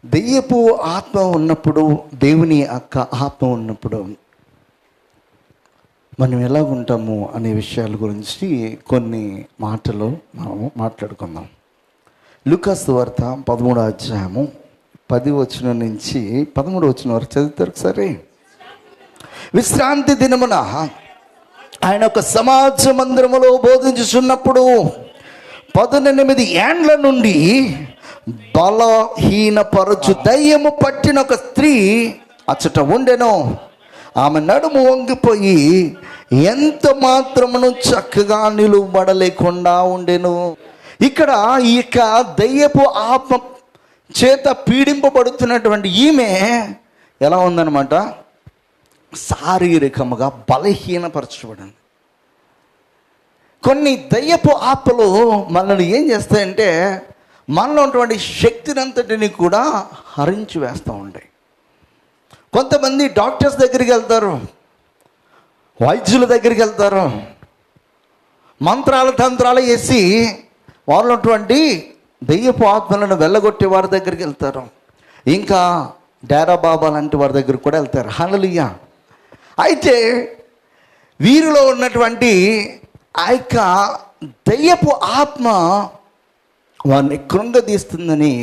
దెయ్యపు ఆత్మ ఉన్నప్పుడు, దేవుని ఆత్మ ఉన్నప్పుడు మనం ఎలా ఉంటాము అనే విషయాల గురించి కొన్ని మాటలు మనము మాట్లాడుకుందాం. లూకాసు సువార్త 13వ అధ్యాయము 10 వచనం నుంచి 13 వచనం వరకు చదువుతారు ఒకసారి. విశ్రాంతి దినమున ఆయన ఒక సమాజ మందిరములో బోధించుచున్నప్పుడు 18 ఏండ్ల నుండి బలహీనపరచు దయ్యము పట్టిన ఒక స్త్రీ అచ్చట ఉండెను. ఆమె నడుము వంగిపోయి ఎంత మాత్రమును చక్కగా నిలువబడలేకుండా ఉండెను. ఇక్కడ ఈ యొక్క దయ్యపు ఆత్మ చేత పీడింపబడుతున్నటువంటి ఈమె ఎలా ఉందన్నమాట, శారీరకముగా బలహీనపరచబడింది. కొన్ని దయ్యపు ఆత్మలు మనల్ని ఏం చేస్తాయంటే, మనలో ఉన్నటువంటి శక్తిని అంతటిని కూడా హరించి వేస్తూ ఉంటాయి. కొంతమంది డాక్టర్స్ దగ్గరికి వెళ్తారు, వైద్యుల దగ్గరికి వెళ్తారు, మంత్రాలు తంత్రాలు వేసి వాళ్ళు ఉన్నటువంటి దయ్యపు ఆత్మలను వెళ్ళగొట్టే వారి దగ్గరికి వెళ్తారు. ఇంకా డేరా బాబా లాంటి వారి దగ్గరికి కూడా వెళ్తారు. హల్లెలూయా. అయితే వీరిలో ఉన్నటువంటి ఆ యొక్క దయ్యపు ఆత్మ వారిని కృంగదీస్తుందని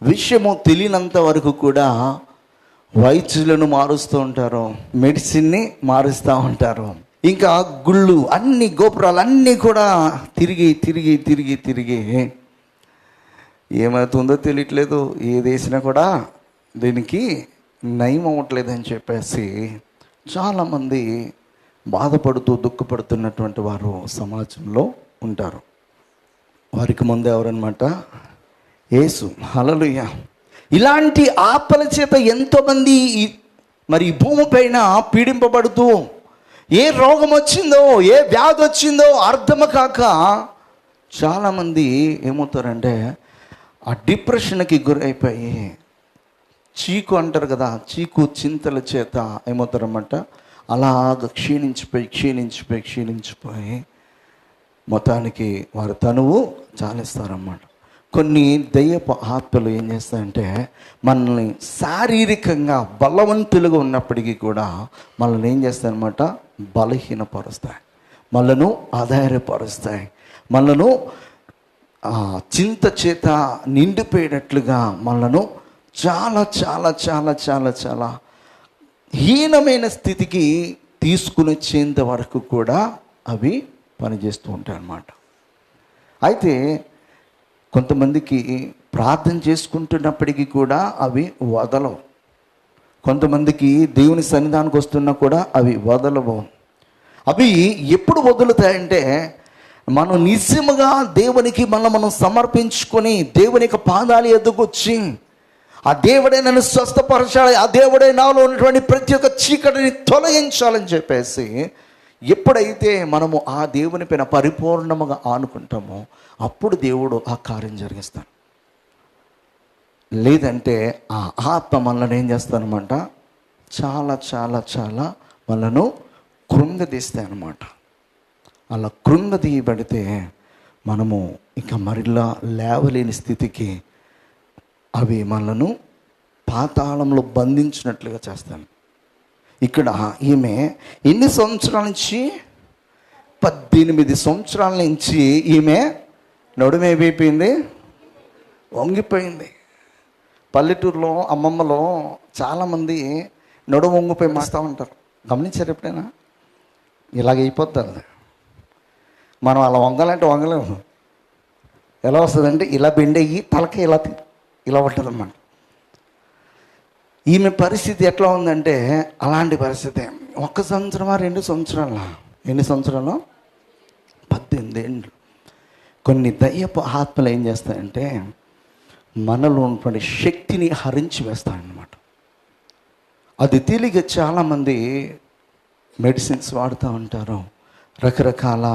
విషయము తెలియనంత వరకు కూడా వైద్యులను మారుస్తూ ఉంటారు, మెడిసిన్ని మారుస్తూ ఉంటారు. ఇంకా గుళ్ళు అన్ని గోపురాలు అన్నీ కూడా తిరిగి తిరిగి తిరిగి తిరిగి ఏమవుతుందో తెలియట్లేదు, ఏది వేసినా కూడా దీనికి నయం అవ్వట్లేదని చెప్పేసి చాలామంది బాధపడుతూ దుఃఖపడుతున్నటువంటి వారు సమాజంలో ఉంటారు. వారికి ముందు ఎవరన్నమాట, యేసు. హల్లెలూయా. ఇలాంటి ఆత్మల చేత ఎంతోమంది మరి భూమి పైన పీడింపబడుతూ ఏ రోగం వచ్చిందో, ఏ వ్యాధి వచ్చిందో అర్థం కాక చాలామంది ఏమవుతారంటే ఆ డిప్రెషన్కి గురైపోయి, చీకు అంటారు కదా, చీకు చింతల చేత ఏమవుతారన్నమాట, అలాగ క్షీణించిపోయి మొత్తానికి వారి తనువు చాలిస్తారన్నమాట. కొన్ని దయ్యపు ఆత్మలు ఏం చేస్తాయంటే మనల్ని శారీరకంగా బలవంతులుగా ఉన్నప్పటికీ కూడా మనల్ని ఏం చేస్తాయన్నమాట, బలహీనపరుస్తాయి, మనను ఆధారపరుస్తాయి, మనను చింత చేత నిండిపోయేటట్లుగా మనను చాలా చాలా చాలా చాలా చాలా హీనమైన స్థితికి తీసుకుని వచ్చేంత వరకు కూడా అవి పనిచేస్తూ ఉంటాయి అన్నమాట. అయితే కొంతమందికి ప్రార్థన చేసుకుంటున్నప్పటికీ కూడా అవి వదలవు. కొంతమందికి దేవుని సన్నిధానికి వస్తున్నా కూడా అవి వదలవు. అవి ఎప్పుడు వదులుతాయంటే, మనం నిజముగా దేవునికి మనం సమర్పించుకొని దేవుని యొక్క పాదాలు ఎదుగొచ్చి ఆ దేవుడే నన్ను స్వస్థపరచాలి, ఆ దేవుడే నాలో ఉన్నటువంటి ప్రతి ఒక్క చీకటిని తొలగించాలని చెప్పేసి ఎప్పుడైతే మనము ఆ దేవుని పైన పరిపూర్ణముగా ఆనుకుంటామో అప్పుడు దేవుడు ఆ కార్యం జరిగిస్తాడు. లేదంటే ఆ ఆత్మ మనల్ని ఏం చేస్తానమాట, చాలా చాలా చాలా మనను కృంగదీస్తాయి అన్నమాట. అలా కృంగదీయబడితే మనము ఇంకా మరిలా లేవలేని స్థితికి అవి మనను పాతాళంలో బంధించినట్లుగా చేస్తాను. ఇక్కడ ఈమె ఎన్ని సంవత్సరాల నుంచి, 18 సంవత్సరాల నుంచి ఈమె నడుమేమైపోయింది, వంగిపోయింది. పల్లెటూరులో అమ్మమ్మలో చాలామంది నడుము వంగిపోయి మాస్తూ ఉంటారు. గమనించారు ఎప్పుడైనా? ఇలాగ అయిపోతుంది. మనం అలా వంగాలంటే వంగలేము. ఎలా వస్తుందంటే ఇలా బెండ్ అయ్యి తలకి ఇలా ఉంటుంది అన్నమాట. ఈమె పరిస్థితి ఎట్లా ఉందంటే అలాంటి పరిస్థితి. 1 సంవత్సరమా 2 సంవత్సరాల, ఎన్ని సంవత్సరాలు, 18 ఏళ్ళు. కొన్ని దయ్యపు ఆత్మలు ఏం చేస్తాయంటే మనలో ఉన్నటువంటి శక్తిని హరించి వేస్తాయన్నమాట. అది తెలియక చాలామంది మెడిసిన్స్ వాడుతూ ఉంటారు, రకరకాల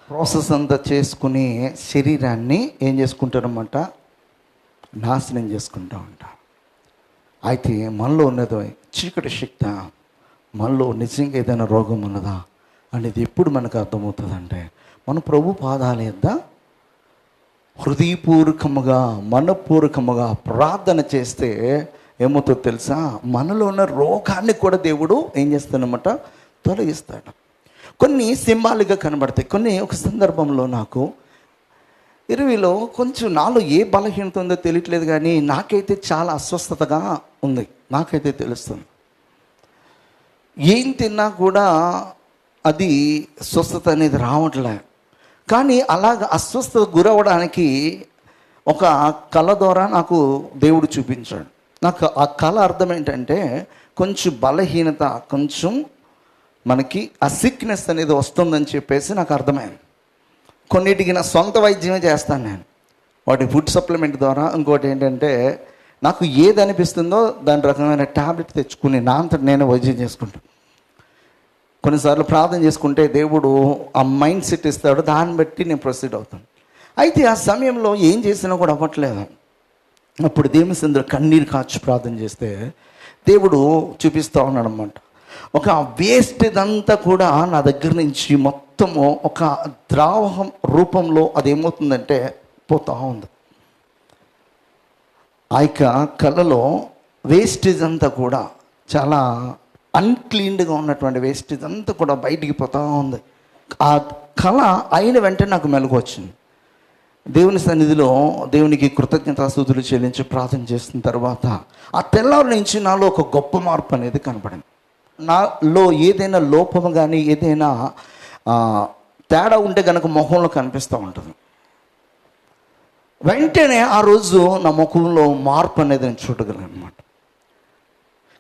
ప్రాసెస్ అంతా చేసుకుని శరీరాన్ని ఏం చేసుకుంటారన్నమాట, నాశనం చేసుకుంటూ ఉంటారు. అయితే మనలో ఉన్నదో చీకటి శక్తి, మనలో నిజంగా ఏదైనా రోగం ఉన్నదా అనేది ఎప్పుడు మనకు అర్థమవుతుందంటే, మన ప్రభు పాదాల యొద్ద హృదయపూర్వకముగా మనపూర్వకముగా ప్రార్థన చేస్తే ఏమవుతుందో తెలుసా, మనలో ఉన్న రోగాన్ని కూడా దేవుడు ఏం చేస్తాడనమాట, తొలగిస్తాడు. కొన్ని సింబాలిక్గా కనబడతాయి. కొన్ని ఒక సందర్భంలో నాకు 20లో కొంచెం నాలో ఏ బలహీనత ఉందో తెలియట్లేదు, కానీ నాకైతే చాలా అస్వస్థతగా ఉంది. నాకైతే తెలుస్తుంది, ఏం తిన్నా కూడా అది స్వస్థత అనేది రావట్లే. కానీ అలాగ అస్వస్థత గురవడానికి ఒక కళ ద్వారా నాకు దేవుడు చూపించాడు. నాకు ఆ కళ అర్థం ఏంటంటే, కొంచెం బలహీనత, కొంచెం మనకి ఆ సిక్నెస్ అనేది వస్తుందని చెప్పేసి నాకు అర్థమైంది. కొన్నిటికి నా సొంత వైద్యమే చేస్తాను నేను, వాటి ఫుడ్ సప్లిమెంట్ ద్వారా. ఇంకోటి ఏంటంటే, నాకు ఏది అనిపిస్తుందో దాని రకమైన ట్యాబ్లెట్ తెచ్చుకుని నా అంతటి నేను వైద్యం చేసుకుంటాను. కొన్నిసార్లు ప్రార్థన చేసుకుంటే దేవుడు ఆ మైండ్ సెట్ ఇస్తాడు, దాన్ని బట్టి నేను ప్రొసీడ్ అవుతాను. అయితే ఆ సమయంలో ఏం చేసినా కూడా అవ్వట్లేదు. అప్పుడు దేవుని సన్నిధిలో కన్నీరు కాచి ప్రార్థన చేస్తే దేవుడు చూపిస్తూ ఉన్నాడు అన్నమాట. ఒక వేస్ట్ ఇదంతా కూడా నా దగ్గర నుంచి మొత్తము ఒక ద్రావహం రూపంలో అదేమవుతుందంటే పోతూ ఉంది. ఆ యొక్క కళలో వేస్టేజ్ అంతా కూడా చాలా అన్క్లీన్డ్గా ఉన్నటువంటి వేస్టేజ్ అంతా కూడా బయటికి పోతూ ఉంది. ఆ కళ అయిన వెంటనే నాకు మెలకు వచ్చింది. దేవుని సన్నిధిలో దేవునికి కృతజ్ఞతాస్తుతులు చెల్లించి ప్రార్థన చేసిన తర్వాత ఆ తెల్లారి నుంచి నాలో ఒక గొప్ప మార్పు అనేది కనపడింది. నాలో ఏదైనా లోపము కానీ ఏదైనా తేడా ఉంటే కనుక మొహంలో కనిపిస్తూ ఉంటుంది. వెంటనే ఆ రోజు నా ముఖంలో మార్పు అనేది నేను చూడగలను అనమాట.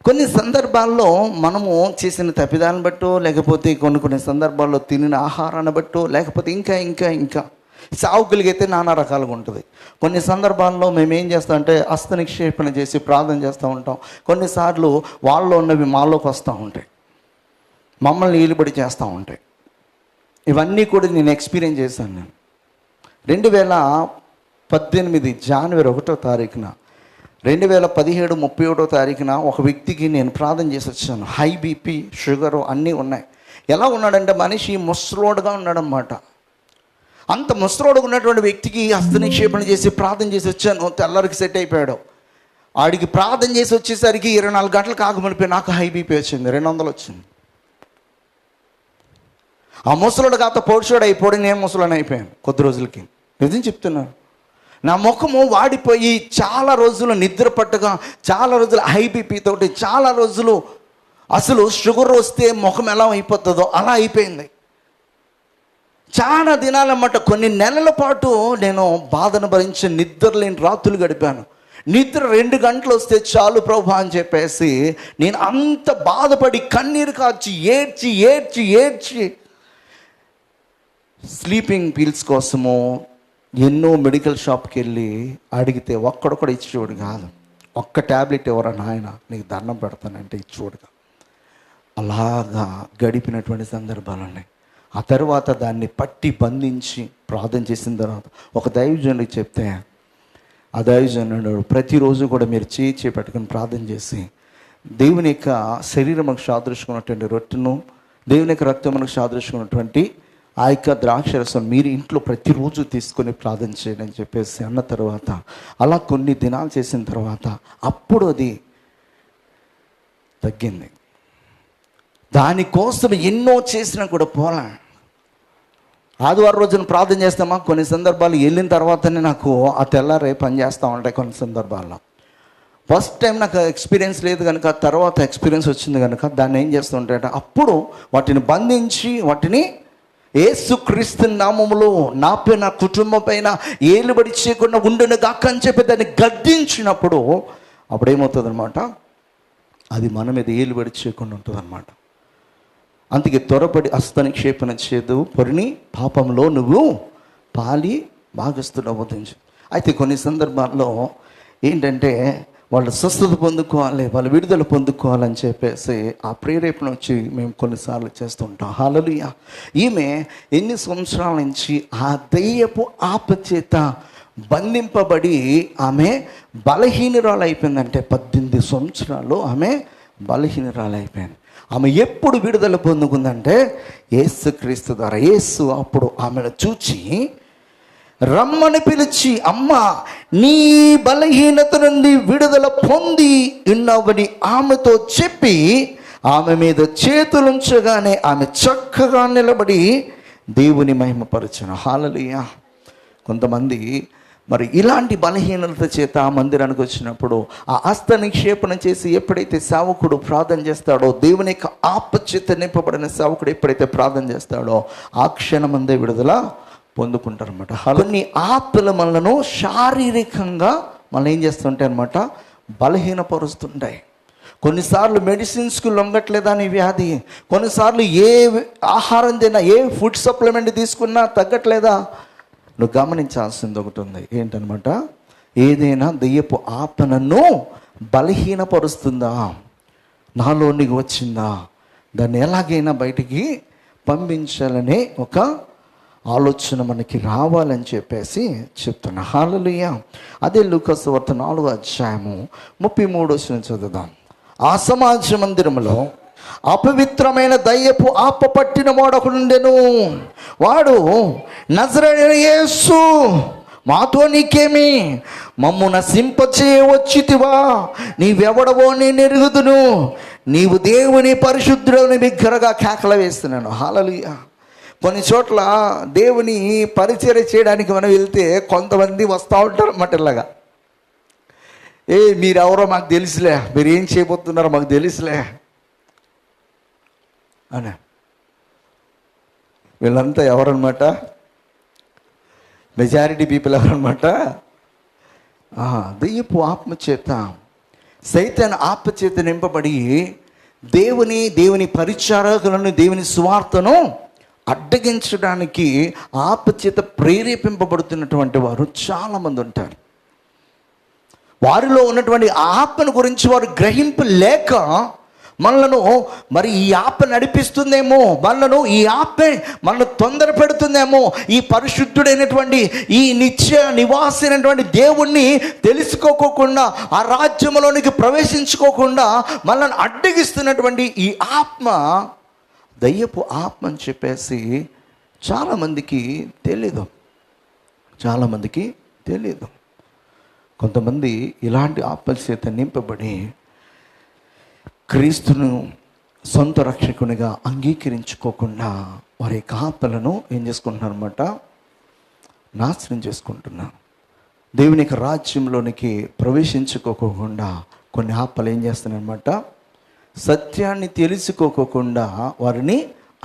కొన్ని సందర్భాల్లో మనము చేసిన తప్పిదాలను బట్టో, లేకపోతే కొన్ని సందర్భాల్లో తినిన ఆహారాన్ని బట్టో, లేకపోతే ఇంకా సావుకులకైతే నానా రకాలుగా ఉంటుంది. కొన్ని సందర్భాల్లో మేము ఏం చేస్తామంటే హస్త నిక్షేపణ చేసి ప్రార్థన చేస్తూ ఉంటాం. కొన్నిసార్లు వాళ్ళలో ఉన్నవి మాలోకి వస్తూ ఉంటాయి, మమ్మల్ని ఈలుబడి చేస్తూ ఉంటాయి. ఇవన్నీ కూడా నేను ఎక్స్పీరియన్స్ చేశాను. నేను 2018 జనవరి 1వ తారీఖున 2017 31వ తారీఖున ఒక వ్యక్తికి నేను ప్రార్థన చేసి వచ్చాను. హై బీపీ, షుగరు అన్నీ ఉన్నాయి. ఎలా ఉన్నాడంటే మనిషి ముసలోడుగా ఉన్నాడన్నమాట. అంత ముసలోడుగా ఉన్నటువంటి వ్యక్తికి హస్త నిక్షేపణ చేసి ప్రార్థన చేసి వచ్చాను. తెల్లరికి సెట్ అయిపోయాడు. ఆడికి ప్రార్థన చేసి వచ్చేసరికి 24 గంటలు కాకమనిపోయి నాకు హై బీపీ వచ్చింది, 200 వచ్చింది. ఆ ముసలోడు కాస్త పొడిచోడు అయిపోయి నేను ముసలోని అయిపోయాను కొద్ది రోజులకి. నిజం చెప్తున్నాను. నా ముఖము వాడిపోయి చాలా రోజులు నిద్ర పట్టగా, చాలా రోజులు హై బీపీ తోటి, చాలా రోజులు అసలు షుగర్ వస్తే ముఖం ఎలా అయిపోతుందో అలా అయిపోయింది. చాలా దినాలన్నమాట, కొన్ని నెలల పాటు నేను బాధను భరించి నిద్రలేని రాత్రులు గడిపాను. నిద్ర 2 గంటలు వస్తే చాలు ప్రభు అని చెప్పేసి నేను అంత బాధపడి కన్నీరు కాచి ఏడ్చి స్లీపింగ్ పిల్స్ కోసము ఎన్నో మెడికల్ షాప్కి వెళ్ళి అడిగితే ఒక్కడు కూడా ఇచ్చేవాడు కాదు. ఒక్క ట్యాబ్లెట్ ఎవరా నాయన నీకు దండం పెడతానంటే ఇచ్చేవాడుగా. అలాగా గడిపినటువంటి సందర్భాలు ఉన్నాయి. ఆ తర్వాత దాన్ని పట్టి బంధించి ప్రార్థన చేసిన తర్వాత ఒక దైవజనుడికి చెప్తే, ఆ దైవజనుడు ప్రతిరోజు కూడా మీరు చేయి పెట్టుకుని ప్రార్థన చేసి దేవుని యొక్క శరీరముకు సాదృశ్యమైనటువంటి రొట్టెను, దేవుని యొక్క రక్తమునకు సాదృశ్యమైనటువంటి ఆ యొక్క ద్రాక్షరసం మీరు ఇంట్లో ప్రతిరోజు తీసుకొని ప్రార్థన చేయండి అని చెప్పేసి అన్న తర్వాత అలా కొన్ని దినాలు చేసిన తర్వాత అప్పుడు అది తగ్గింది. దానికోసం ఎన్నో చేసినా కూడా పోలా. ఆదివారం రోజున ప్రార్థన చేస్తామా, కొన్ని సందర్భాలు వెళ్ళిన తర్వాతనే నాకు ఆ తెల్లారే పని చేస్తూ ఉంటాయి. కొన్ని సందర్భాల్లో ఫస్ట్ టైం నాకు ఎక్స్పీరియన్స్ లేదు కనుక, తర్వాత ఎక్స్పీరియన్స్ వచ్చింది కనుక దాన్ని ఏం చేస్తూ ఉంటాయంటే అప్పుడు వాటిని బంధించి వాటిని యేసుక్రీస్తు నామములో నాపై నా కుటుంబం పైన ఏలుబడి చేయకుండా ఉండును గాక అని చెప్పి దాన్ని గద్దించినప్పుడు అప్పుడేమవుతుంది అనమాట, అది మన మీద ఏలుబడి చేయకుండా ఉంటుంది అనమాట. అందుకే త్వరపడి హస్త నిక్షేపణ చేదు పొరిని పాపంలో నువ్వు పాలి భాగస్థుడవు. అయితే కొన్ని సందర్భాల్లో ఏంటంటే వాళ్ళు స్వస్థత పొందుకోవాలి, వాళ్ళు విడుదల పొందుకోవాలని చెప్పేసి ఆ ప్రేరేపణ వచ్చి మేము కొన్నిసార్లు చేస్తుంటాం. హల్లెలూయా. ఈమె ఎన్ని సంవత్సరాల నుంచి ఆ దయ్యపు ఆపచేత బంధింపబడి ఆమె బలహీనురాలు అయిపోయిందంటే 18 సంవత్సరాలు ఆమె బలహీనురాలు అయిపోయింది. ఆమె ఎప్పుడు విడుదల పొందుకుందంటే యేసుక్రీస్తు ద్వారా. యేసు అప్పుడు ఆమెను చూచి రమ్మని పిలిచి, అమ్మ నీ బలహీనత నుండి విడుదల పొంది ఉన్నావని ఆమెతో చెప్పి ఆమె మీద చేతులుంచగానే ఆమె చక్కగా నిలబడి దేవుని మహిమపరచును. హల్లెలూయా. కొంతమంది మరి ఇలాంటి బలహీనత చేత ఆ మందిరానికి వచ్చినప్పుడు ఆ హస్త నిక్షేపణ చేసి ఎప్పుడైతే సేవకుడు ప్రార్థన చేస్తాడో, దేవుని యొక్క ఆపచేత నింపబడిన సేవకుడు ఎప్పుడైతే ప్రార్థన చేస్తాడో ఆ క్షణమందే విడుదల పొందుకుంటారనమాట. కొన్ని ఆత్మలు మనలను శారీరకంగా మనం ఏం చేస్తుంటాయి అనమాట, బలహీనపరుస్తుంటాయి. కొన్నిసార్లు మెడిసిన్స్కి లొంగట్లేదా నీ వ్యాధి, కొన్నిసార్లు ఏ ఆహారం తిన్నా, ఏ ఫుడ్ సప్లిమెంట్ తీసుకున్నా తగ్గట్లేదా, నువ్వు గమనించాల్సింది ఒకటి ఉంది. ఏంటనమాట, ఏదైనా దెయ్యపు ఆత్మ నన్ను బలహీనపరుస్తుందా, నాలోనికి వచ్చిందా, దాన్ని ఎలాగైనా బయటికి పంపించాలనే ఒక ఆలోచన మనకి రావాలని చెప్పేసి చెప్తున్నా. హల్లెలూయా. అదే లూకా సువార్త 4వ అధ్యాయము 33 చదువుదాం. ఆ సమాజ మందిరంలో అపవిత్రమైన దయ్యపు ఆత్మ పట్టిన వాడొకడుండెను. వాడు, నజరేయుడైన యేసు, మాతో నీకేమి, మమ్ము నశింపచేయ వచ్చితివా, నీవెవడవో నేను ఎరుగుదును, నీవు దేవుని పరిశుద్ధుడని బిగ్గరగా కేకలు వేస్తున్నాను. హల్లెలూయా. కొన్ని చోట్ల దేవుని పరిచర్య చేయడానికి మనం వెళ్తే కొంతమంది వస్తూ ఉంటారు అన్నమాట. ఇలాగా, మీరెవరో మాకు తెలుసులే, మీరు ఏం చేయబోతున్నారో మాకు తెలుసులే అని. వీళ్ళంతా ఎవరన్నమాట, మెజారిటీ పీపుల్ ఎవరన్నమాట, దెయ్యపు ఆత్మచేత, సైతాను ఆత్మచేత నింపబడి దేవుని పరిచారకులను, దేవుని సువార్తను అడ్డగించడానికి ఆత్మచేత ప్రేరేపింపబడుతున్నటువంటి వారు చాలామంది ఉంటారు. వారిలో ఉన్నటువంటి ఆత్మను గురించి వారు గ్రహింపు లేక మనలను మరి ఈ ఆత్మ నడిపిస్తుందేమో, ఈ ఆత్మ తొందర పెడుతుందేమో, ఈ పరిశుద్ధుడైనటువంటి ఈ నిత్య నివాసి అయినటువంటి దేవుణ్ణి తెలుసుకోకుండా, ఆ రాజ్యంలోనికి ప్రవేశించుకోకుండా మనల్ని అడ్డగిస్తున్నటువంటి ఈ ఆత్మ దయ్యపు ఆత్మ అని చెప్పేసి చాలామందికి తెలీదు. కొంతమంది ఇలాంటి ఆత్మల చేత నింపబడి క్రీస్తును సొంత రక్షకునిగా అంగీకరించుకోకుండా వారి యొక్క ఆత్మలను ఏం చేసుకుంటున్నారు అనమాట, నాశనం చేసుకుంటున్నారు. దేవుని యొక్క రాజ్యంలోనికి ప్రవేశించుకోకుండా కొన్ని ఆత్మలు ఏం చేస్తున్నారన్నమాట, సత్యాన్ని తెలుసుకోకుండా వారిని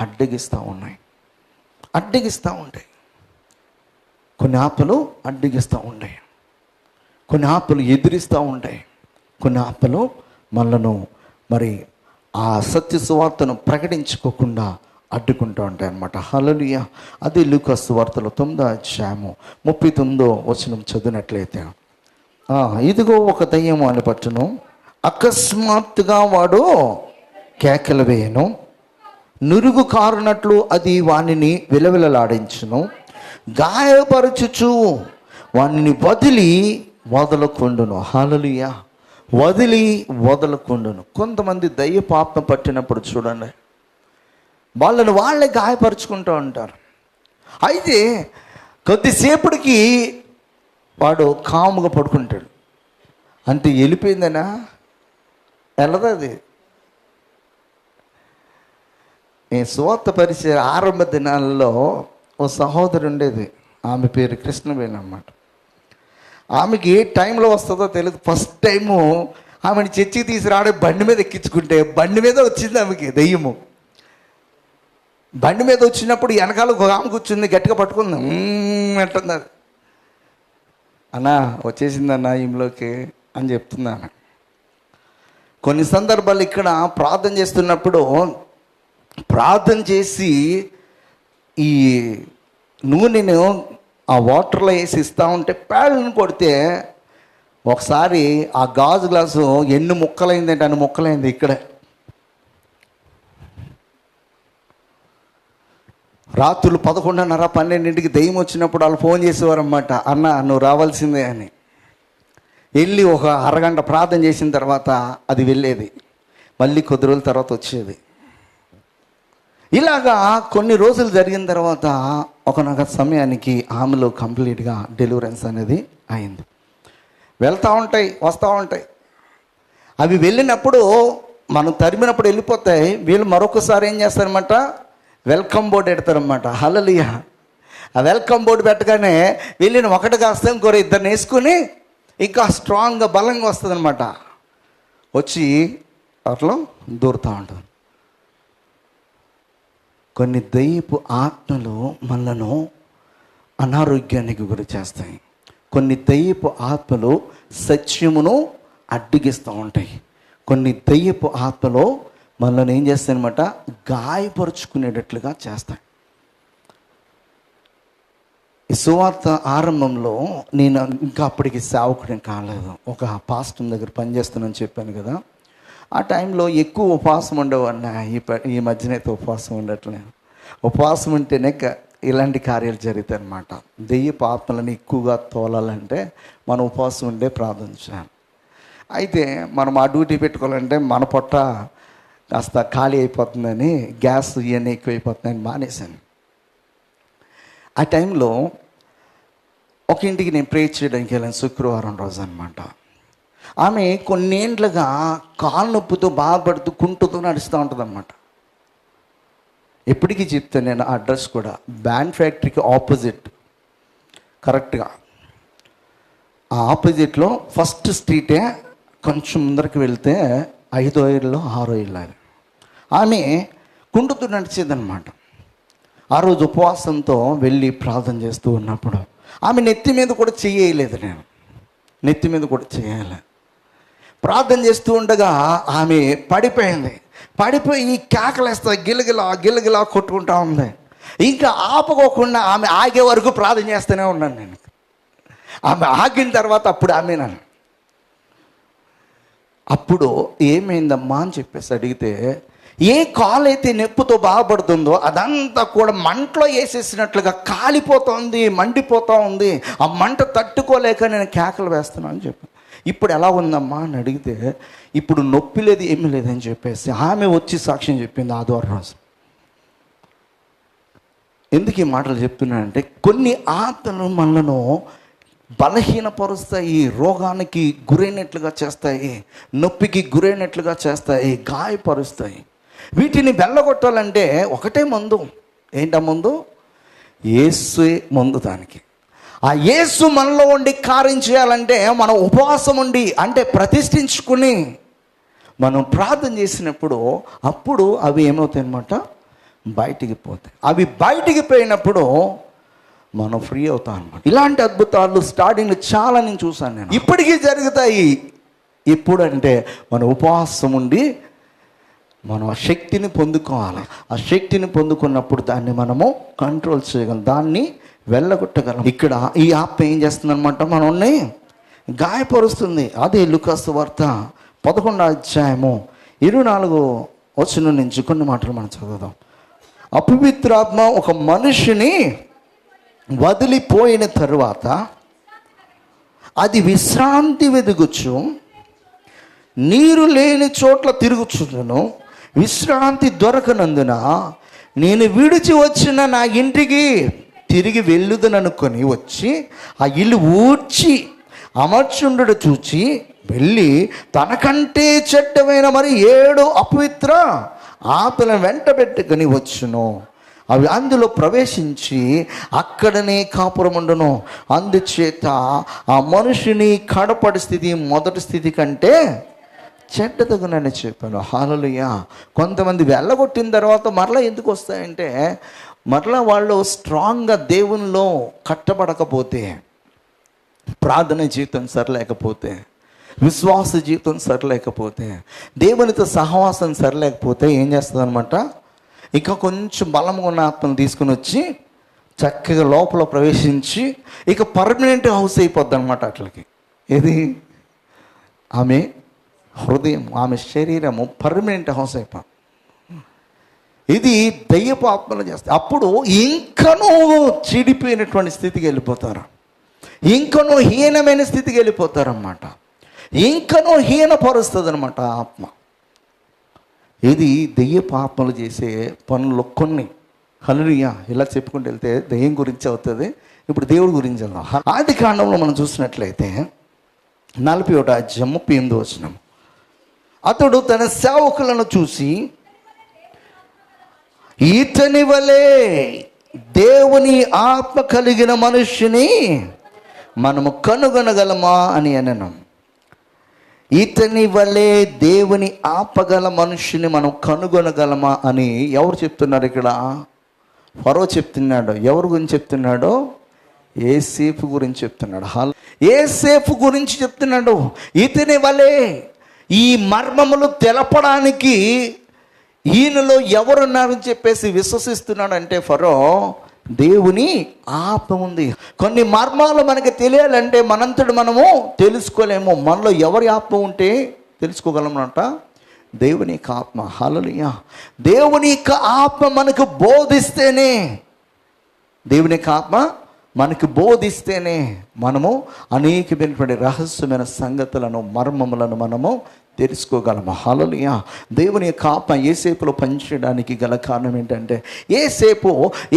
అడ్డగిస్తూ ఉంటాయి. కొన్ని ఆత్మలు అడ్డగిస్తూ ఉంటాయి, కొన్ని ఆత్మలు ఎదిరిస్తూ ఉంటాయి, కొన్ని ఆత్మలు మనలను మరి ఆ సత్య సువార్తను ప్రకటించుకోకుండా అడ్డుకుంటూ ఉంటాయి అన్నమాట. హల్లెలూయా. అది లూకా సువార్తలో 9వ అధ్యాయము 39 చదివినట్లయితే, ఇదిగో ఒక దయ్యము అని పట్టును, అకస్మాత్తుగా వాడు కేకలు వేయను, నురుగు కారునట్లు అది వానిని విలవిలలాడించును, గాయపరచుచు వానిని వదలకుండును. హల్లెలూయా. వదలకుండును. కొంతమంది దయ్య పాపం పట్టినప్పుడు చూడండి, వాళ్ళే గాయపరుచుకుంటూ ఉంటారు. అయితే కొద్దిసేపటికి వాడు కాముగా పడుకుంటాడు. అంటే వెళ్ళిపోయిందనా, వెళ్ళదది. నేను సువార్త పరిచయ ఆరంభ దినాలలో ఓ సహోదరు ఉండేది, ఆమె పేరు కృష్ణవేణి అన్నమాట. ఆమెకి ఏ టైంలో వస్తుందో తెలియదు. ఫస్ట్ టైము ఆమెను చర్చికి తీసుకురావడం బండి మీద ఎక్కించుకుంటే బండి మీద వచ్చింది ఆమెకి దెయ్యము. బండి మీద వచ్చినప్పుడు వెనకాల ఒక ఆమె కూర్చుంది, గట్టిగా పట్టుకుంది అంటుంది. అన్నా వచ్చేసిందన్నా ఈమెలోకి అని చెప్తుంది ఆమె. కొన్ని సందర్భాలు ఇక్కడ ప్రార్థన చేస్తున్నప్పుడు ప్రార్థన చేసి ఈ నూనెను ఆ వాటర్లో వేసి ఇస్తూ ఉంటే పేడలను కొడితే ఒకసారి ఆ గాజు గ్లాసు ఎన్ని ముక్కలైందంటే అన్ని ముక్కలైంది. ఇక్కడే రాత్రులు 11:30, 12ంటికి దెయ్యం వచ్చినప్పుడు వాళ్ళు ఫోన్ చేసేవారు అన్నమాట, అన్న నువ్వు రావాల్సిందే అని. వెళ్ళి ఒక అరగంట ప్రార్థన చేసిన తర్వాత అది వెళ్ళేది, మళ్ళీ కొద్ది రోజుల తర్వాత వచ్చేది. ఇలాగా కొన్ని రోజులు జరిగిన తర్వాత ఒకనొక సమయానికి ఆమెలో కంప్లీట్గా డెలివరెన్స్ అనేది అయింది. వెళ్తూ ఉంటాయి, వస్తూ ఉంటాయి. అవి వెళ్ళినప్పుడు మనం తరిమినప్పుడు వెళ్ళిపోతాయి. వీళ్ళు మరొకసారి ఏం చేస్తారన్నమాట, వెల్కమ్ బోర్డు పెడతారన్నమాట. హల్లెలూయా. ఆ వెల్కమ్ బోర్డు పెట్టగానే వెళ్ళిన ఒకటి కాస్త ఇంకో ఇద్దరిని వేసుకుని ఇంకా స్ట్రాంగ్గా బలంగా వస్తుంది అనమాట. వచ్చి అట్లా దూరుతూ ఉంటుంది. కొన్ని దయ్యపు ఆత్మలు మనలను అనారోగ్యానికి గురి చేస్తాయి. కొన్ని దయ్యపు ఆత్మలు సత్యమును అడ్డగిస్తూ ఉంటాయి. కొన్ని దయ్యపు ఆత్మలు మనల్ని ఏం చేస్తాయి అనమాట, గాయపరుచుకునేటట్లుగా చేస్తాయి. ఈ సువార్త ఆరంభంలో నేను ఇంకా అప్పటికి సేవకుడిని కాలేదు, ఒక పాస్టర్ దగ్గర పనిచేస్తున్నానని చెప్పాను కదా. ఆ టైంలో ఎక్కువ ఉపవాసం ఉండేవాడిని. ఈ మధ్యనైతే ఉపవాసం ఉండట్లేదు. ఉపవాసం ఉంటేనే ఇలాంటి కార్యాలు జరుగుతాయి అన్నమాట. దెయ్యపు ఆత్మలను ఎక్కువగా తోలాలంటే మనం ఉపవాసం ఉండే ప్రార్థించాలి. అయితే మనం ఆ డ్యూటీ పెట్టుకోవాలంటే మన పొట్ట కాస్త ఖాళీ అయిపోతుందని, గ్యాస్ ఇవన్నీ ఎక్కువైపోతుందని మానేశాను. ఆ టైంలో ఒక ఇంటికి నేను ప్రే చేయడానికి వెళ్ళాను, శుక్రవారం రోజు అనమాట. ఆమె కొన్నేండ్లుగా కాలు నొప్పుతో బాధపడుతూ కుంటుతూ నడుస్తూ ఉంటుంది అన్నమాట. ఎప్పటికీ చెప్తాను నేను ఆ అడ్రస్ కూడా, బ్యాండ్ ఫ్యాక్టరీకి ఆపోజిట్, కరెక్ట్గా ఆ ఆపోజిట్లో ఫస్ట్ స్ట్రీటే, కొంచెం ముందరికి వెళ్తే 5వ ఇల్లు 6వ ఇల్లు. ఆమె కుంటుతూ నడిచేదన్నమాట. ఆ రోజు ఉపవాసంతో వెళ్ళి ప్రార్థన చేస్తూ ఉన్నప్పుడు ఆమె నెత్తి మీద కూడా చేయలేదు. నేను నెత్తి మీద కూడా చేయాలి. ప్రార్థన చేస్తూ ఉండగా ఆమె పడిపోయింది. పడిపోయి కేకలేస్తా గిలగిలా గిలగిలా కొట్టుకుంటా ఉంది. ఇంకా ఆపుకోకుండా ఆమె ఆగే వరకు ప్రార్థన చేస్తూనే ఉన్నాను నేను. ఆమె ఆగిన తర్వాత అప్పుడు ఏమైందమ్మా అని చెప్పేసి అడిగితే, ఏ కాలు అయితే నొప్పితో బాధపడుతుందో అదంతా కూడా మంటలో వేసేసినట్లుగా కాలిపోతుంది, మండిపోతూ ఉంది. ఆ మంట తట్టుకోలేక నేను కేకలు వేస్తున్నాను అని చెప్పాను. ఇప్పుడు ఎలా ఉందమ్మా అని అడిగితే, ఇప్పుడు నొప్పి లేదు, ఏమీ లేదని చెప్పేసి ఆమె వచ్చి సాక్ష్యం చెప్పింది ఆదివారం రోజు. ఎందుకు ఈ మాటలు చెప్తున్నానంటే, కొన్ని ఆత్మలు మనలను బలహీనపరుస్తాయి, రోగానికి గురైనట్లుగా చేస్తాయి, నొప్పికి గురైనట్లుగా చేస్తాయి, గాయపరుస్తాయి. వీటిని వెళ్ళగొట్టాలంటే ఒకటే మందు. ఏంటా మందు? యేసే మందు. దానికి ఆ యేసు మనలో ఉండి కార్యం చేయాలంటే మనం ఉపవాసం ఉండి, అంటే ప్రతిష్ఠించుకుని మనం ప్రార్థన చేసినప్పుడు అప్పుడు అవి ఏమవుతాయి అన్నమాట, బయటికి పోతాయి. అవి బయటికి పోయినప్పుడు మనం ఫ్రీ అవుతాం అన్నమాట. ఇలాంటి అద్భుతాలు స్టార్టింగ్లో చాలా నేను చూసాను. నేను ఇప్పటికీ జరుగుతాయి. ఎప్పుడంటే మనం ఉపవాసం ఉండి మనం ఆ శక్తిని పొందుకోవాలి. ఆ శక్తిని పొందుకున్నప్పుడు దాన్ని మనము కంట్రోల్ చేయగలం, దాన్ని వెళ్ళగొట్టగలం. ఇక్కడ ఈ ఆత్మ ఏం చేస్తుంది అనమాట, మనల్ని గాయపరుస్తుంది. అదే లూకాసు సువార్త 11వ అధ్యాయము 24వ వచనం నుంచి కొన్ని మాటలు మనం చదువుదాం. అపవిత్రాత్మ ఒక మనిషిని వదిలిపోయిన తరువాత అది విశ్రాంతి వెదుగుచు నీరు లేని చోట్ల తిరుగుచుండును. విశ్రాంతి దొరకనందున నేను విడిచి వచ్చిన నా ఇంటికి తిరిగి వెళ్ళుదననుకొని వచ్చి ఆ ఇల్లు ఊడ్చి అమర్చుండు చూచి వెళ్ళి తనకంటే చెడ్డమైన మరి 7 అపవిత్ర ఆత్మలను వెంట పెట్టుకొని వచ్చును. అవి అందులో ప్రవేశించి అక్కడనే కాపురముండును. అందుచేత ఆ మనుషుని కడపడి స్థితి మొదటి స్థితి కంటే చెడ్డదగునని చెప్పాను. హల్లెలూయా. కొంతమంది వెళ్ళగొట్టిన తర్వాత మరలా ఎందుకు వస్తాయంటే, మరలా వాళ్ళు స్ట్రాంగ్గా దేవునిలో కట్టబడకపోతే, ప్రార్థన జీవితం సరిలేకపోతే, విశ్వాస జీవితం సరిలేకపోతే, దేవునితో సహవాసం సరిలేకపోతే ఏం చేస్తుంది అనమాట, ఇంకా కొంచెం బలంగా ఉన్న ఆత్మను తీసుకుని వచ్చి చక్కగా లోపల ప్రవేశించి ఇక పర్మనెంట్ హౌస్ అయిపోద్ది అనమాట. అట్లకి ఇది ఆమె హృదయం, ఆమె శరీరము పర్మనెంట్ హౌస్ అయిపో. ఇది దయ్యపు ఆత్మలు చేస్తాయి. అప్పుడు ఇంకనూ చెడిపోయినటువంటి స్థితికి వెళ్ళిపోతారు, ఇంకనూ హీనమైన స్థితికి వెళ్ళిపోతారు అన్నమాట. ఇంకనూ హీనపరుస్తుంది అనమాట ఆత్మ. ఇది దెయ్యపు ఆత్మలు చేసే పనులు కొన్ని. హల్లెలూయా. ఇలా చెప్పుకుంటూ వెళ్తే దెయ్యం గురించి అవుతుంది. ఇప్పుడు దేవుడి గురించి వెళ్దాం. ఆది కాండంలో మనం చూసినట్లయితే 41వ అధ్యాయం 38వ వచనం. అతడు తన సేవకులను చూసి, ఇతని వలే దేవుని ఆత్మ కలిగిన మనుష్యుని మనము కనుగొనగలమా అని అనను. ఇతని వలే దేవుని ఆపగల మనుష్యుని మనం కనుగొనగలమా అని ఎవరు చెప్తున్నారు ఇక్కడ? ఫరో చెప్తున్నాడు. ఎవరి గురించి చెప్తున్నాడో? యోసేపు గురించి చెప్తున్నాడు. యోసేపు గురించి చెప్తున్నాడు. ఇతని వలే ఈ మర్మములు తెలపడానికి ఈయనలో ఎవరున్నారని చెప్పేసి విశ్వసిస్తున్నాడు. అంటే ఫరో, దేవుని ఆత్మ ఉంది. కొన్ని మర్మాలు మనకి తెలియాలంటే మనంతటి మనము తెలుసుకోలేము. మనలో ఎవరి ఆత్మ ఉంటే తెలుసుకోగలమన్నట? దేవుని యొక్క ఆత్మ. హల్లెలూయా. దేవుని యొక్క ఆత్మ మనకు బోధిస్తేనే, దేవుని యొక్క ఆత్మ మనకు బోధిస్తేనే మనము అనేకమైనటువంటి రహస్యమైన సంగతులను, మర్మములను మనము తెలుసుకోగలము. హల్లెలూయా. దేవుని యొక్క ఆత్మ యోసేపులో పనిచేయడానికి గల కారణం ఏంటంటే, యోసేపు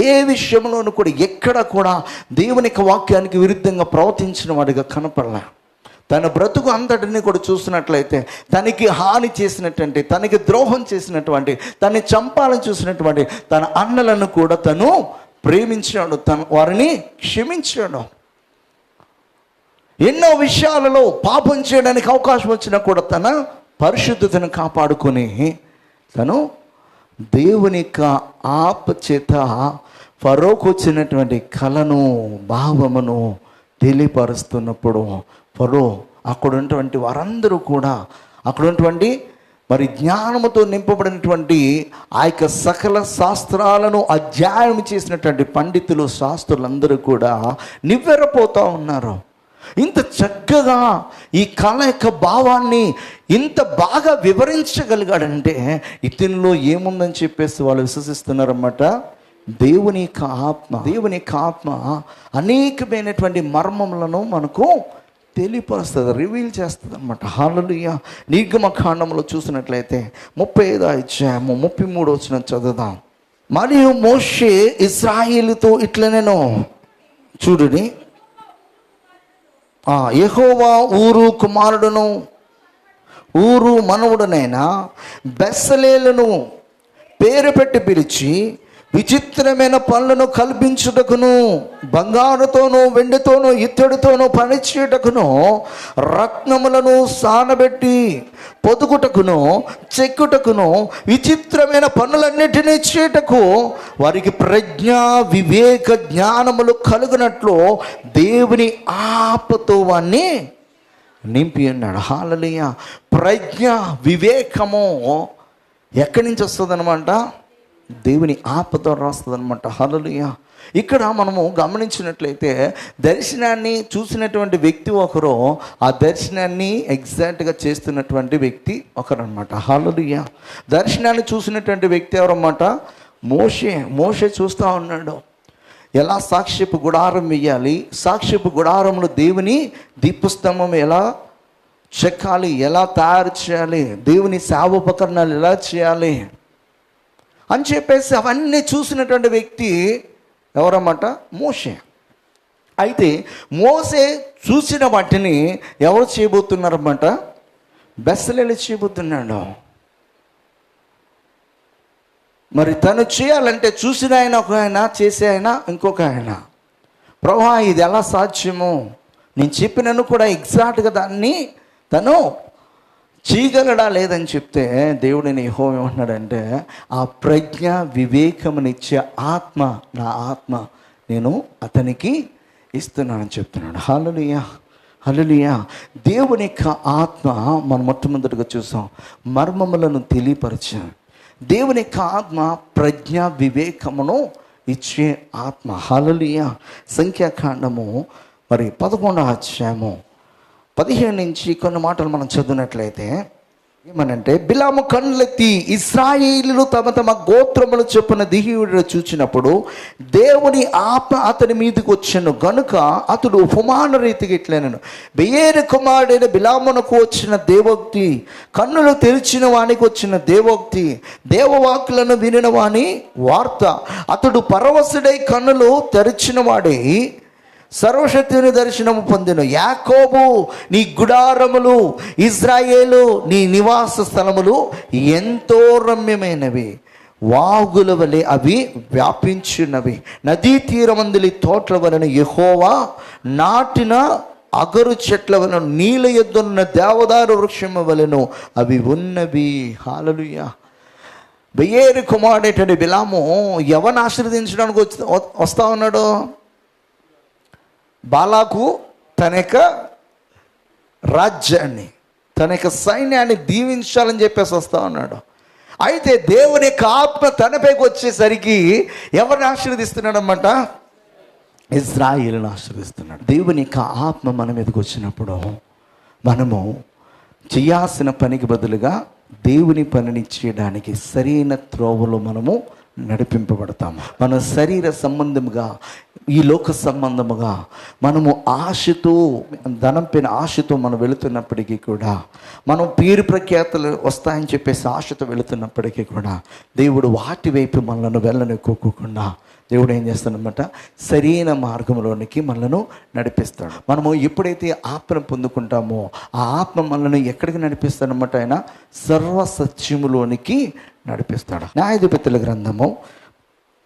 ఏ విషయంలోనూ కూడా ఎక్కడ కూడా దేవుని యొక్క వాక్యానికి విరుద్ధంగా ప్రవర్తించిన వాడిగా కనపడలే. తన బ్రతుకు అంతటిని కూడా చూసినట్లయితే తనకి హాని చేసినటువంటి, తనకి ద్రోహం చేసినటువంటి, తనని చంపాలని చూసినటువంటి తన అన్నలను కూడా తను ప్రేమించాడు, వారిని క్షమించాడు. ఎన్నో విషయాలలో పాపం చేయడానికి అవకాశం వచ్చినా కూడా తన పరిశుద్ధతను కాపాడుకొని తను దేవుని యొక్క ఆత్మ చేత ఫరోకు వచ్చినటువంటి కలను, భావమును తెలియపరుస్తున్నప్పుడు ఫరో అక్కడ ఉన్నటువంటి వారందరూ కూడా, అక్కడ ఉన్నటువంటి మరి జ్ఞానముతో నింపబడినటువంటి ఆ యొక్క సకల శాస్త్రాలను అధ్యయనం చేసినటువంటి పండితులు, శాస్త్రులందరూ కూడా నివ్వెరపోతూ ఉన్నారు. ఇంత చక్కగా ఈ కళ యొక్క భావాన్ని ఇంత బాగా వివరించగలిగాడంటే ఇతనిలో ఏముందని చెప్పేసి వాళ్ళు విశ్వసిస్తున్నారన్నమాట. దేవుని యొక్క ఆత్మ, దేవుని యొక్క ఆత్మ అనేకమైనటువంటి మర్మములను మనకు తెలియపరుస్తుంది, రివీల్ చేస్తుంది అనమాట. హల్లెలూయా. నిర్గమకాండంలో చూసినట్లయితే 35వ అధ్యాయము 33వ వచనం చదువుదాం. మరియు మోషే ఇశ్రాయేలుతో ఇట్లనెను, చూడుని, యెహోవా ఊరు కుమారుడును ఊరు మనవుడనైన బెసలేలును పేరు పెట్టి పిలిచి విచిత్రమైన పనులను కల్పించుటకును, బంగారుతోనూ వెండితోనూ ఇత్తడితోనూ పనిచేయుటకును, రత్నములను సానబెట్టి పొదుగుటకును, చెక్కుటకును, విచిత్రమైన పనులన్నిటినీ చేయుటకు వారికి ప్రజ్ఞ, వివేక, జ్ఞానములు కలుగునట్లు దేవుని ఆత్మతో వాణ్ణి నింపి అన్నాడు. హల్లెలూయా. ప్రజ్ఞ, వివేకము ఎక్కడి నుంచి వస్తుంది అనమాట? దేవుని ఆత్మతో రాస్తుంది అనమాట. హల్లెలూయా. ఇక్కడ మనము గమనించినట్లయితే దర్శనాన్ని చూసినటువంటి వ్యక్తి ఒకరు, ఆ దర్శనాన్ని ఎగ్జాక్ట్గా చేస్తున్నటువంటి వ్యక్తి ఒకరు అనమాట. హల్లెలూయా. దర్శనాన్ని చూసినటువంటి వ్యక్తి ఎవరన్నమాట? మోషే చూస్తూ ఉన్నాడు. ఎలా సాక్ష్యపు గుడారం వేయాలి, సాక్ష్యపు గుడారంలో దేవుని దీపస్తంభం ఎలా చెక్కాలి, ఎలా తయారు చేయాలి, దేవుని సేవోపకరణాలు ఎలా చేయాలి అని చెప్పేసి అవన్నీ చూసినటువంటి వ్యక్తి ఎవరన్నమాట? మోషే. అయితే మోషే చూసిన వాటిని ఎవరు చేయబోతున్నారన్నమాట? బెసలేలు చేయబోతున్నాడు. మరి తను చేయాలంటే చూసిన ఆయన ఒక ఆయన, చేసే ఆయన ఇంకొక ఆయన. ప్రభువా, ఇది ఎలా సాధ్యము? నేను చెప్పినను కూడా ఎగ్జాక్ట్గా దాన్ని తను చేయగలడా లేదని చెప్తే దేవుడిని యెహోవా ఏమంటున్నాడంటే, ఆ ప్రజ్ఞ, వివేకమునిచ్చే ఆత్మ, నా ఆత్మ నేను అతనికి ఇస్తున్నానని చెప్తున్నాడు. హల్లెలూయా. హల్లెలూయా. దేవుని యొక్క ఆత్మ మనం మొట్టమొదటిగా చూసాం, మర్మములను తెలియపరిచాం. దేవుని యొక్క ఆత్మ ప్రజ్ఞ, వివేకమును ఇచ్చే ఆత్మ. హల్లెలూయా. సంఖ్యాకాండము మరి 11వ అధ్యాయము 15 నుంచి కొన్ని మాటలు మనం చదివినట్లయితే, ఏమనంటే, బిలాము కన్నులెత్తి ఇశ్రాయేలీయులు తమ తమ గోత్రములు చొప్పున దిగియుడు చూచినప్పుడు దేవుని ఆత్మ అతని మీదకి వచ్చెను గనుక అతడు ఉపమాన రీతిగా ఇట్లనెను, బెయేరు కుమారుడైన బిలామునకు వచ్చిన దేవోక్తి, కన్నులు తెరిచిన వానికి వచ్చిన దేవోక్తి, దేవవాక్కులను వినిన వాని వార్త. అతడు పరవశుడై కన్నులు తెరిచిన వాడై సర్వశక్తిని దర్శనము పొందెను. యాకోబు నీ గుడారములు, ఇజ్రాయేలు నీ నివాస స్థలములు ఎంతో రమ్యమైనవి, వాగుల వలె అవి వ్యాపించినవి, నదీ తీరమందులి తోటల వలన యెహోవా నాటిన అగరు చెట్ల వలన, నీళ్ళ యొద్దనున్న దేవదారు వృక్షము వలెను అవి ఉన్నవి. హల్లెలూయా. బెయేరు కుమారుడైన బిలాము ఎవరిని ఆశీర్వదించడానికి వస్తా ఉన్నాడు? బాలాకు తన యొక్క రాజ్యాన్ని, తన యొక్క సైన్యాన్ని దీవించాలని చెప్పేసి వస్తా ఉన్నాడు. అయితే దేవుని యొక్క ఆత్మ తనపైకి వచ్చేసరికి ఎవరిని ఆశీర్వదిస్తున్నాడు అన్నమాట? ఇజ్రాయేలును ఆశీర్వదిస్తున్నాడు. దేవుని యొక్క ఆత్మ మన మీదకి వచ్చినప్పుడు మనము చేయాల్సిన పనికి బదులుగా దేవుని పనిని చేయడానికి సరైన త్రోవలో మనము నడిపింపబడతాము. మన శరీర సంబంధముగా, ఈ లోక సంబంధముగా మనము ఆశతో, ధనం పైన ఆశతో మనం వెళుతున్నప్పటికీ కూడా, మనం పేరు ప్రఖ్యాతలు వస్తాయని చెప్పేసి ఆశతో వెళుతున్నప్పటికీ కూడా, దేవుడు వాటి వైపు మనలను వెళ్ళనికోకుండా దేవుడు ఏం చేస్తాడనమాట? సరైన మార్గంలోనికి మనలను నడిపిస్తాడు. మనము ఎప్పుడైతే ఆత్మను పొందుకుంటామో ఆ ఆత్మ మనలను ఎక్కడికి నడిపిస్తాడనమాట? ఆయన సర్వసత్యములోనికి నడిపిస్తాడు. న్యాయాధిపతుల గ్రంథము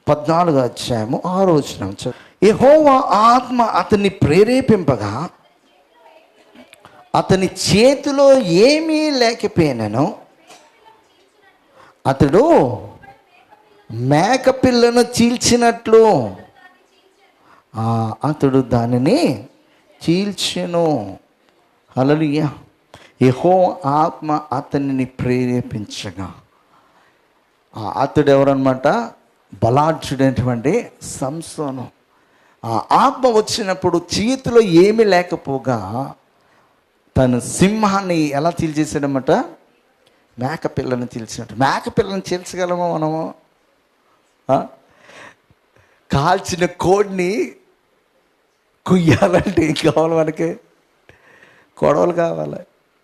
14వ అధ్యాయము 6వ వచనం. యెహోవా ఆత్మ అతన్ని ప్రేరేపింపగా అతని చేతిలో ఏమీ లేకపోయినను అతడు మేకపిల్లను చీల్చినట్లు అతడు దానిని చీల్చెను. హల్లెలూయా. యెహోవా ఆత్మ అతనిని ప్రేరేపించగా, అతడు ఎవరన్నమాట? బలాఢ్యుడైనటువంటి సంసోను. ఆ ఆత్మ వచ్చినప్పుడు చేతిలో ఏమీ లేకపోగా తను సింహాన్ని ఎలా చీల్చేసాడన్నమాట? మేకపిల్లను చీల్చినట్టు. మేకపిల్లను చీల్చగలమా మనము? కాల్చిన కోడిని కుయ్యాలంటే ఏం కావాలి మనకి? కొడవలు కావాలి,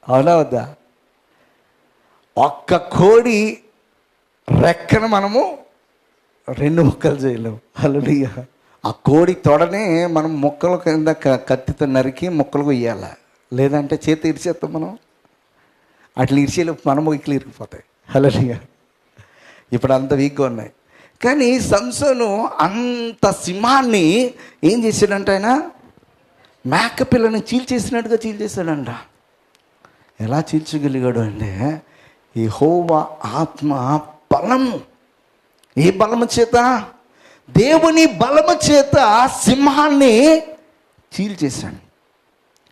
అవునా వద్దా? ఒక్క కోడి రెక్కను మనము 2 ముక్కలు చేయలేము. హల్లెలూయా. ఆ కోడి తొడనే మనం ముక్కల కింద కత్తితో నరికి ముక్కలు కొయ్యాలి, లేదంటే చేతి ఇరిచేస్తాం మనం. అట్లా ఇరిచేలు మనము ఇట్లా ఇరిగిపోతాయి. హల్లెలూయా. ఇప్పుడు అంత వీక్గా ఉన్నాయి. కానీ సంసోను అంత సింహాన్ని ఏం చేశాడంట? ఆయన మేకపిల్లని చీల్చేసినట్టుగా చీల్చేశాడంట. ఎలా చీల్చగలిగాడు అంటే, యెహోవా ఆత్మ బలము. ఏ బలము చేత? దేవుని బలము చేత సింహాన్ని చీల్చేశాడు.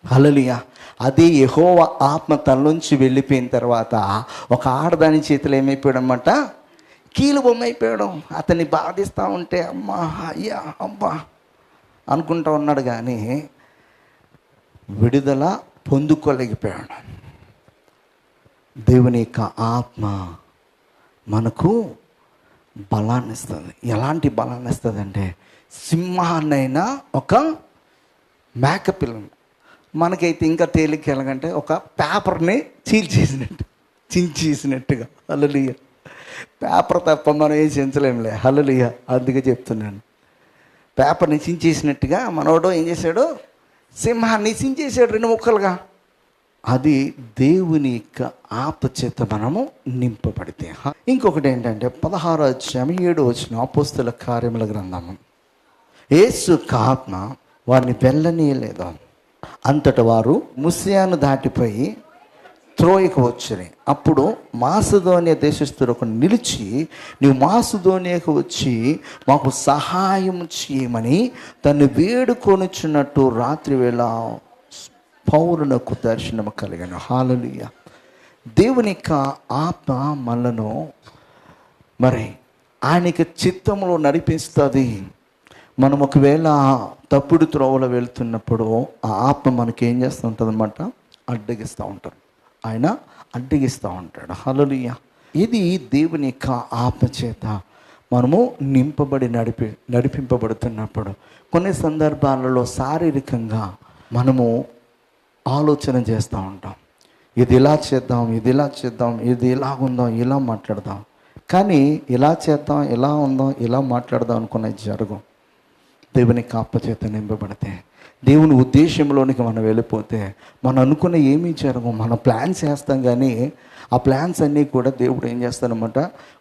హల్లెలూయా. అదే యెహోవా ఆత్మ తనలోంచి వెళ్ళిపోయిన తర్వాత ఒక ఆడదాని చేతిలో ఏమైపోయాడన్నమాట? కీలు బొమ్మ అయిపోయాడు. అతన్ని బాధిస్తూ ఉంటే అమ్మా అయ్యా అబ్బా అనుకుంటా ఉన్నాడు, కానీ విడుదల పొందుకోలేకపోయాడు. దేవుని యొక్క ఆత్మ మనకు బలాన్ని ఇస్తుంది. ఎలాంటి బలాన్ని ఇస్తుంది అంటే, సింహాన్నైనా ఒక మేకపిల్లను, మనకైతే ఇంకా తేలిక ఎలాగంటే ఒక పేపర్ని చించేసినట్టుగా. హల్లెలూయా. పేపర్ తప్ప మనం ఏం చించలేంలే. హల్లెలూయా. అందుకే చెప్తున్నాను, పేపర్ని చించేసినట్టుగా మనోడు ఏం చేశాడు? సింహాన్ని చించేసాడు 2 ముక్కలుగా. అది దేవుని యొక్క ఆత్మ చేత మనము నింపబడితే. ఇంకొకటి ఏంటంటే 16వ అధ్యాయం 7వ వచనం, అపోస్తలుల కార్యముల గ్రంథము. యేసు ఆత్మ వారిని వెళ్ళనీయలేదు. అంతటా వారు ముసియాను దాటిపోయి త్రోయకు వచ్చి, అప్పుడు మాసిదోనియా దేశస్థుడు ఒకడు నిలిచి, నీవు మాసిదోనియాకు వచ్చి మాకు సహాయం చేయమని తను వేడుకొనుచున్నట్టు రాత్రి వేళ పౌరులకు దర్శనము కలిగాను. హల్లెలూయా. దేవుని యొక్క ఆత్మ మనలను మరి ఆయనకి చిత్తంలో నడిపిస్తుంది. మనం ఒకవేళ తప్పుడు త్రోవలో వెళ్తున్నప్పుడు ఆ ఆత్మ మనకి ఏం చేస్తూ ఉంటుంది అన్నమాట? అడ్డగిస్తూ ఉంటారు. ఆయన అడ్డగిస్తూ ఉంటాడు. హల్లెలూయా. ఇది దేవుని యొక్క ఆత్మచేత మనము నింపబడి నడిపింపబడుతున్నప్పుడు కొన్ని సందర్భాలలో శారీరకంగా మనము ఆలోచన చేస్తూ ఉంటాం. ఇది ఇలా చేద్దాం, ఇది ఇలా చేద్దాం, ఇది ఇలా ఉందాం, ఇలా మాట్లాడదాం. కానీ ఇలా చేద్దాం, ఇలా ఉందాం, ఇలా మాట్లాడదాం అనుకున్నది జరగం. దేవుని ఆత్మచేత నింపబడితే, దేవుని ఉద్దేశంలోనికి మనం వెళ్ళిపోతే మనం అనుకున్న ఏమీ జరగం. మన ప్లాన్స్ వేస్తాం, కానీ ఆ ప్లాన్స్ అన్నీ కూడా దేవుడు ఏం చేస్తాడనమాట,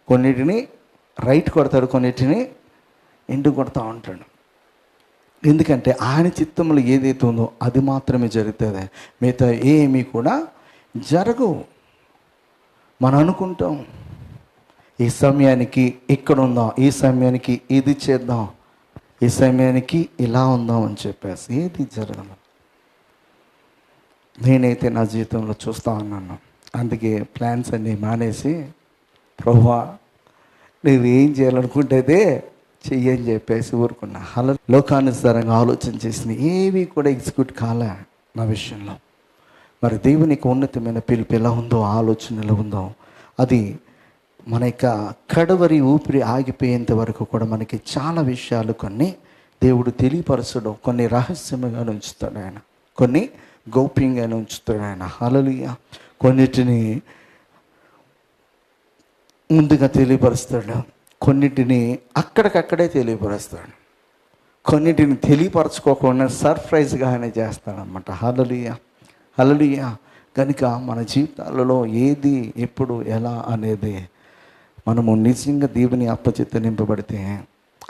కొన్నిటిని రైట్ కొడతాడు, కొన్నిటిని ఎండు కొడతా ఉంటాడు. ఎందుకంటే ఆయన చిత్తంలో ఏదైతే ఉందో అది మాత్రమే జరుగుతుంది, మిగతా ఏమీ కూడా జరగవు. మనం అనుకుంటాం ఈ సమయానికి ఇక్కడ ఉందాం, ఈ సమయానికి ఇది చేద్దాం, ఈ సమయానికి ఇలా ఉందాం అని చెప్పేసి ఏది జరగదు. నేనైతే నా జీవితంలో చూస్తూ ఉన్నాను. అందుకే ప్లాన్స్ అన్నీ మానేసి, ప్రభువా నువ్వేం చేయాలనుకుంటే చెయ్యని చెప్పేసి ఊరుకున్నా. అలా లోకానుసారంగా ఆలోచన చేసిన ఏవి కూడా ఎగ్జిక్యూట్ కాలే నా విషయంలో. మరి దేవునికి ఉన్నతమైన పిలుపు ఎలా ఉందో, ఆలోచన ఎలా ఉందో, అది మన యొక్క కడవరి ఊపిరి ఆగిపోయేంత వరకు కూడా మనకి చాలా విషయాలు కొన్ని దేవుడు తెలియపరచడం, కొన్ని రహస్యంగా ఉంచుతాడు ఆయన, కొన్ని గోప్యంగా ఉంచుతాడు ఆయన. హల్లెలూయా. కొన్నిటిని ముందుగా తెలియపరుస్తాడు, కొన్నిటిని అక్కడికక్కడే తెలియపరుస్తాడు, కొన్నిటిని తెలియపరచుకోకుండా సర్ప్రైజ్గా ఆయన చేస్తాడనమాట. హల్లెలూయా, హల్లెలూయా. కనుక మన జీవితాలలో ఏది ఎప్పుడు ఎలా అనేది మనము నిజంగా దేవుని ఆత్మచేత నింపబడితే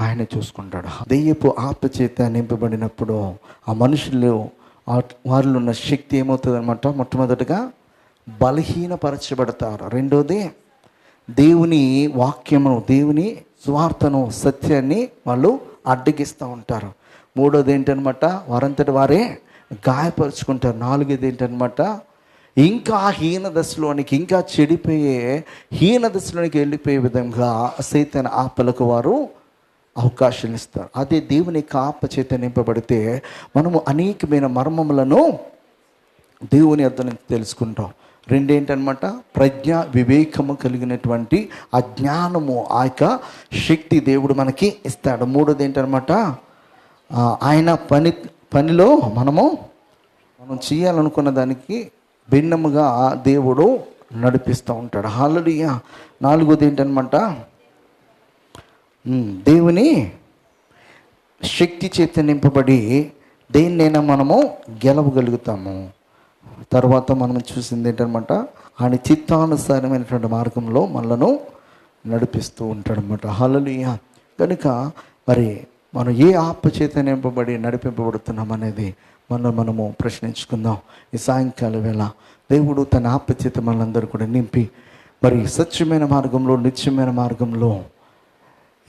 ఆయన చూసుకుంటాడు. దెయ్యపు ఆత్మచేత నింపబడినప్పుడు ఆ మనుషులు వారిలో ఉన్న శక్తి ఏమవుతుంది అనమాట, మొట్టమొదటిగా బలహీనపరచబడతారు. రెండోది దేవుని వాక్యమును, దేవుని స్వార్థను, సత్యాన్ని వాళ్ళు అడ్డగిస్తూ ఉంటారు. మూడోది ఏంటనమాట, వారంతటి వారే గాయపరుచుకుంటారు. నాలుగోది ఏంటనమాట, ఇంకా హీన దశలోనికి, ఇంకా చెడిపోయే హీన దశలోనికి వెళ్ళిపోయే విధంగా సైతాను ఆపలకు వారు అవకాశాలు ఇస్తారు. అదే దేవుని ఆత్మ చేత నింపబడితే మనము అనేకమైన మర్మములను దేవుని యొద్ద నుంచి తెలుసుకుంటాం. రెండేంటనమాట, ప్రజ్ఞ వివేకము కలిగినటువంటి ఆ జ్ఞానము, ఆ యొక్క శక్తి దేవుడు మనకి ఇస్తాడు. మూడోది ఏంటనమాట, ఆయన పనిలో మనం చేయాలనుకున్న దానికి భిన్నముగా దేవుడు నడిపిస్తూ ఉంటాడు. హల్లెలూయా. నాలుగోది ఏంటనమాట, దేవుని శక్తి చేత నింపబడి దేన్నైనా మనము గెలవగలుగుతాము. తర్వాత మనం చూసింది ఏంటనమాట, ఆయన చిత్తానుసారమైనటువంటి మార్గంలో మనలను నడిపిస్తూ ఉంటాడనమాట. హల్లెలూయా. కనుక మరి మనం ఏ ఆత్మ చేత నింపబడి నడిపింపబడుతున్నాం అనేది మనము ప్రశ్నించుకుందాం. ఈ సాయంకాల వేళ దేవుడు తన ఆత్మ చేత మనందరూ కూడా నింపి మరి సత్యమైన మార్గంలో, నిత్యమైన మార్గంలో,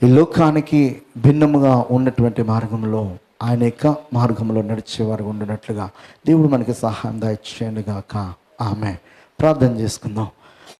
ఈ లోకానికి భిన్నముగా ఉన్నటువంటి మార్గంలో, ఆయన యొక్క మార్గంలో నడిచేవారు ఉండినట్లుగా దేవుడు మనకి సహాయం దయచేయనుగాక. ఆమె ప్రార్థన చేసుకుందాం.